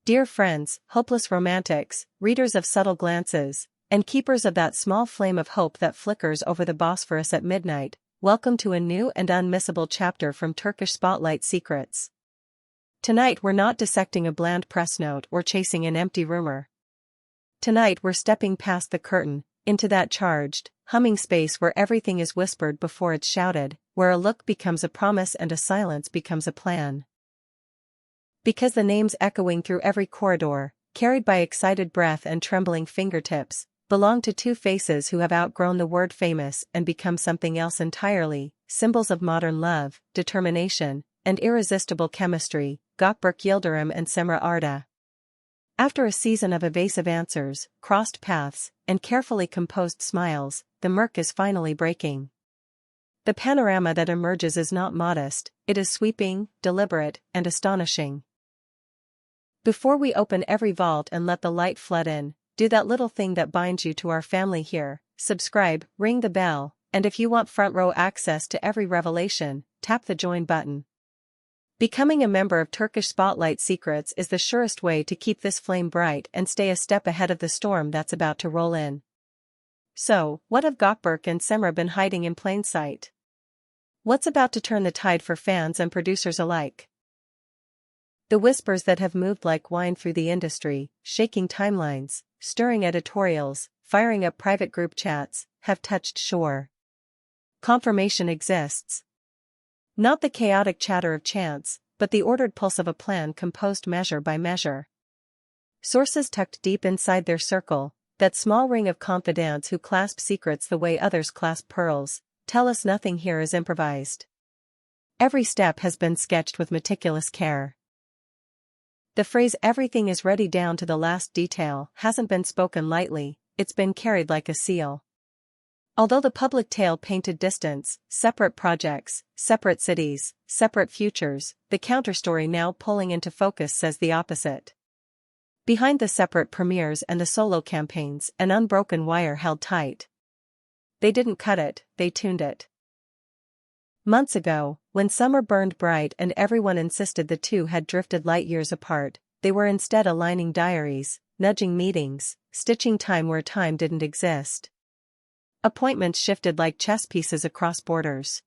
Dear friends, hopeless romantics, readers of subtle glances, and keepers of that small flame of hope that flickers over the Bosphorus at midnight, welcome to a new and unmissable chapter from Turkish Spotlight Secrets. Tonight we're not dissecting a bland press note or chasing an empty rumor. Tonight we're stepping past the curtain, into that charged, humming space where everything is whispered before it's shouted, where a look becomes a promise and a silence becomes a plan. Because the names echoing through every corridor, carried by excited breath and trembling fingertips, belong to two faces who have outgrown the word famous and become something else entirely, symbols of modern love, determination, and irresistible chemistry, Gökberk Yildirim and Cemre Arda. After a season of evasive answers, crossed paths, and carefully composed smiles, the murk is finally breaking. The panorama that emerges is not modest, it is sweeping, deliberate, and astonishing. Before we open every vault and let the light flood in, do that little thing that binds you to our family here: subscribe, ring the bell, and if you want front row access to every revelation, tap the join button. Becoming a member of Turkish Spotlight Secrets is the surest way to keep this flame bright and stay a step ahead of the storm that's about to roll in. So, what have Gökberk and Cemre been hiding in plain sight? What's about to turn the tide for fans and producers alike? The whispers that have moved like wine through the industry, shaking timelines, stirring editorials, firing up private group chats, have touched shore. Confirmation exists. Not the chaotic chatter of chance, but the ordered pulse of a plan composed measure by measure. Sources tucked deep inside their circle, that small ring of confidants who clasp secrets the way others clasp pearls, tell us nothing here is improvised. Every step has been sketched with meticulous care. The phrase "everything is ready down to the last detail" hasn't been spoken lightly, it's been carried like a seal. Although the public tale painted distance, separate projects, separate cities, separate futures, the counterstory now pulling into focus says the opposite. Behind the separate premieres and the solo campaigns, an unbroken wire held tight. They didn't cut it, they tuned it. Months ago, when summer burned bright and everyone insisted the two had drifted light years apart, they were instead aligning diaries, nudging meetings, stitching time where time didn't exist. Appointments shifted like chess pieces across borders.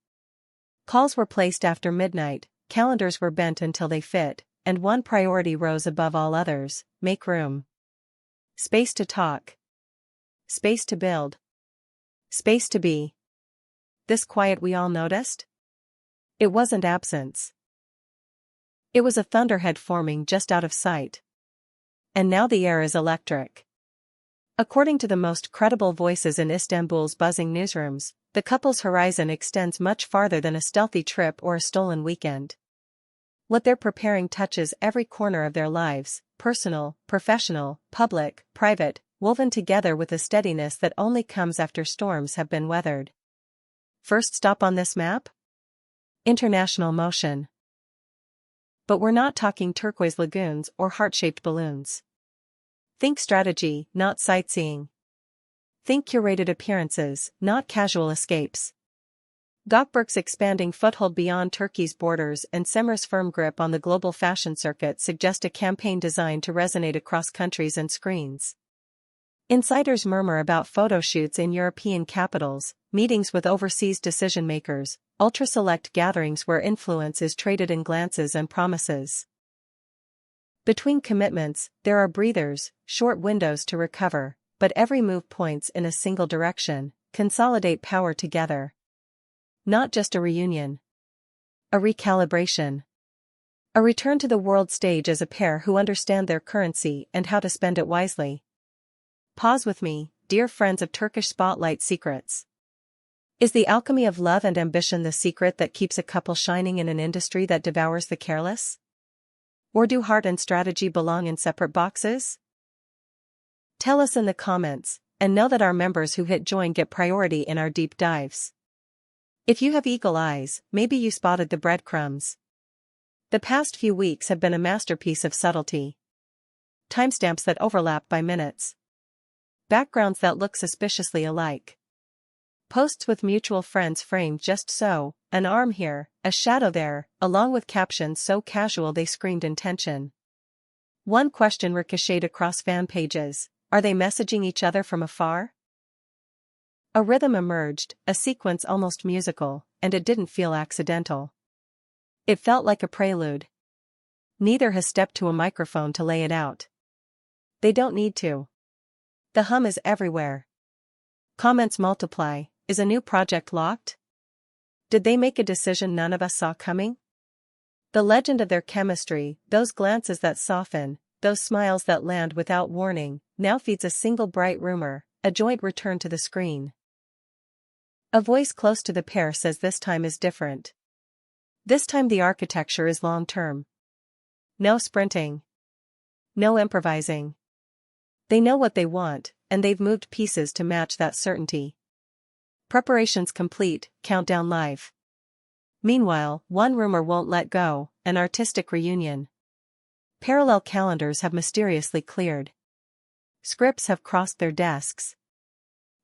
Calls were placed after midnight, calendars were bent until they fit, and one priority rose above all others: make room. Space to talk. Space to build. Space to be. This quiet we all noticed? It wasn't absence. It was a thunderhead forming just out of sight. And now the air is electric. According to the most credible voices in Istanbul's buzzing newsrooms, the couple's horizon extends much farther than a stealthy trip or a stolen weekend. What they're preparing touches every corner of their lives: personal, professional, public, private, woven together with a steadiness that only comes after storms have been weathered. First stop on this map? International motion. But we're not talking turquoise lagoons or heart-shaped balloons. Think strategy, not sightseeing. Think curated appearances, not casual escapes. Gökberk's expanding foothold beyond Turkey's borders and Cemre's firm grip on the global fashion circuit suggest a campaign designed to resonate across countries and screens. Insiders murmur about photo shoots in European capitals, meetings with overseas decision-makers, ultra-select gatherings where influence is traded in glances and promises. Between commitments, there are breathers, short windows to recover, but every move points in a single direction: consolidate power together. Not just a reunion. A recalibration. A return to the world stage as a pair who understand their currency and how to spend it wisely. Pause with me, dear friends of Turkish Spotlight Secrets. Is the alchemy of love and ambition the secret that keeps a couple shining in an industry that devours the careless? Or do heart and strategy belong in separate boxes? Tell us in the comments, and know that our members who hit join get priority in our deep dives. If you have eagle eyes, maybe you spotted the breadcrumbs. The past few weeks have been a masterpiece of subtlety. Timestamps that overlap by minutes. Backgrounds that look suspiciously alike. Posts with mutual friends framed just so, an arm here, a shadow there, along with captions so casual they screamed intention. One question ricocheted across fan pages. Are they messaging each other from afar? A rhythm emerged, a sequence almost musical, and it didn't feel accidental. It felt like a prelude. Neither has stepped to a microphone to lay it out. They don't need to. The hum is everywhere. Comments multiply. Is a new project locked? Did they make a decision none of us saw coming? The legend of their chemistry, those glances that soften, those smiles that land without warning, now feeds a single bright rumor: a joint return to the screen. A voice close to the pair says this time is different. This time the architecture is long-term. No sprinting. No improvising. They know what they want, and they've moved pieces to match that certainty. Preparations complete, countdown live. Meanwhile, one rumor won't let go: an artistic reunion. Parallel calendars have mysteriously cleared. Scripts have crossed their desks.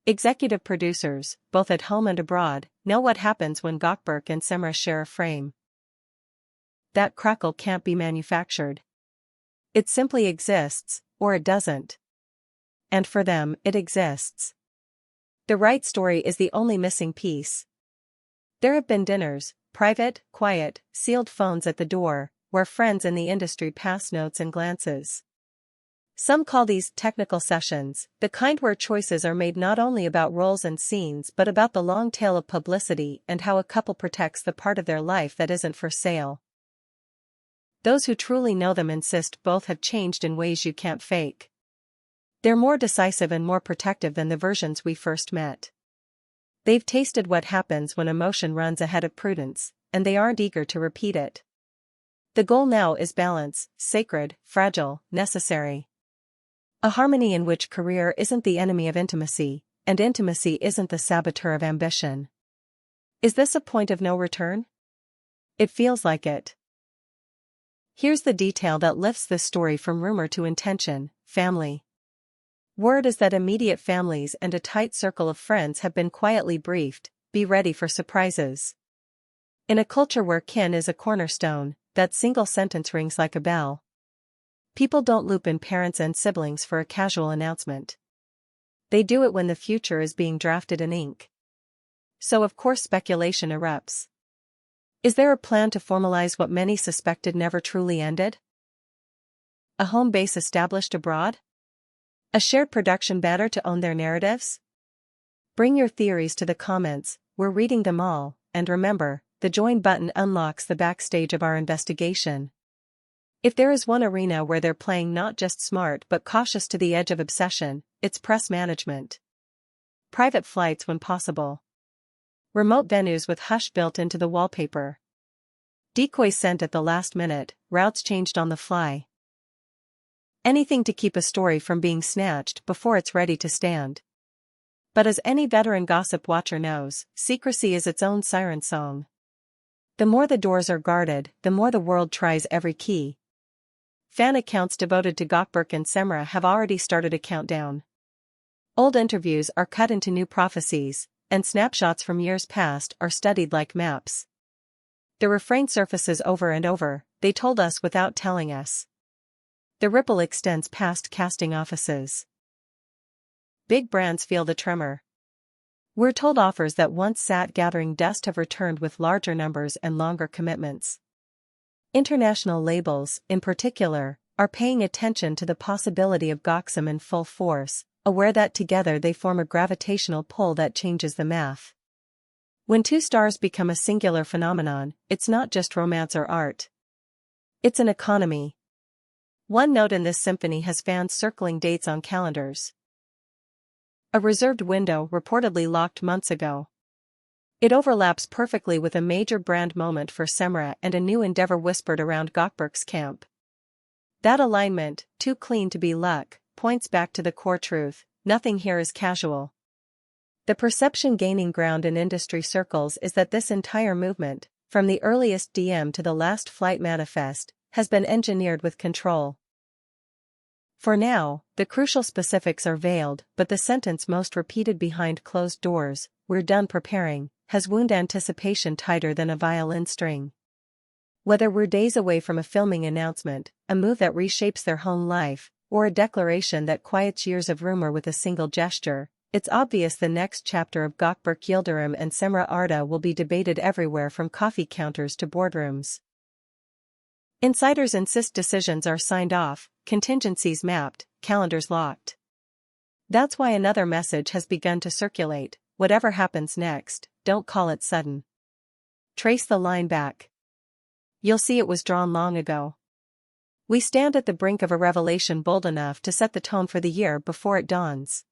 Executive producers, both at home and abroad, know what happens when Gökberk and Cemre share a frame. That crackle can't be manufactured. It simply exists, or it doesn't. And for them, it exists. The right story is the only missing piece. There have been dinners, private, quiet, sealed phones at the door, where friends in the industry pass notes and glances. Some call these technical sessions, the kind where choices are made not only about roles and scenes but about the long tail of publicity and how a couple protects the part of their life that isn't for sale. Those who truly know them insist both have changed in ways you can't fake. They're more decisive and more protective than the versions we first met. They've tasted what happens when emotion runs ahead of prudence, and they aren't eager to repeat it. The goal now is balance, sacred, fragile, necessary. A harmony in which career isn't the enemy of intimacy, and intimacy isn't the saboteur of ambition. Is this a point of no return? It feels like it. Here's the detail that lifts this story from rumor to intention: family. Word is that immediate families and a tight circle of friends have been quietly briefed: be ready for surprises. In a culture where kin is a cornerstone, that single sentence rings like a bell. People don't loop in parents and siblings for a casual announcement. They do it when the future is being drafted in ink. So of course speculation erupts. Is there a plan to formalize what many suspected never truly ended? A home base established abroad? A shared production banner to own their narratives? Bring your theories to the comments, we're reading them all, and remember, the join button unlocks the backstage of our investigation. If there is one arena where they're playing not just smart but cautious to the edge of obsession, it's press management. Private flights when possible. Remote venues with hush built into the wallpaper. Decoys sent at the last minute, routes changed on the fly. Anything to keep a story from being snatched before it's ready to stand. But as any veteran gossip watcher knows, secrecy is its own siren song. The more the doors are guarded, the more the world tries every key. Fan accounts devoted to Gökberk and Cemre have already started a countdown. Old interviews are cut into new prophecies, and snapshots from years past are studied like maps. The refrain surfaces over and over: they told us without telling us. The ripple extends past casting offices. Big brands feel the tremor. We're told offers that once sat gathering dust have returned with larger numbers and longer commitments. International labels, in particular, are paying attention to the possibility of Göksum in full force, aware that together they form a gravitational pull that changes the math. When two stars become a singular phenomenon, it's not just romance or art. It's an economy. One note in this symphony has fans circling dates on calendars. A reserved window reportedly locked months ago. It overlaps perfectly with a major brand moment for Cemre and a new endeavor whispered around Gökberk's camp. That alignment, too clean to be luck, points back to the core truth: nothing here is casual. The perception gaining ground in industry circles is that this entire movement, from the earliest DM to the last flight manifest, has been engineered with control. For now, the crucial specifics are veiled, but the sentence most repeated behind closed doors, "We're done preparing," has wound anticipation tighter than a violin string. Whether we're days away from a filming announcement, a move that reshapes their home life, or a declaration that quiets years of rumor with a single gesture, it's obvious the next chapter of Gökberk Yildirim and Cemre Arda will be debated everywhere from coffee counters to boardrooms. Insiders insist decisions are signed off, contingencies mapped, calendars locked. That's why another message has begun to circulate: whatever happens next, don't call it sudden. Trace the line back. You'll see it was drawn long ago. We stand at the brink of a revelation bold enough to set the tone for the year before it dawns.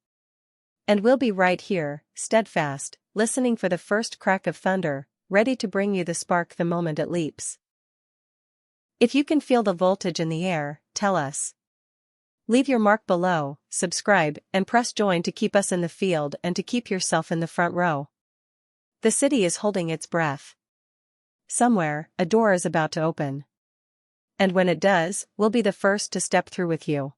And we'll be right here, steadfast, listening for the first crack of thunder, ready to bring you the spark the moment it leaps. If you can feel the voltage in the air, tell us. Leave your mark below, subscribe, and press join to keep us in the field and to keep yourself in the front row. The city is holding its breath. Somewhere, a door is about to open. And when it does, we'll be the first to step through with you.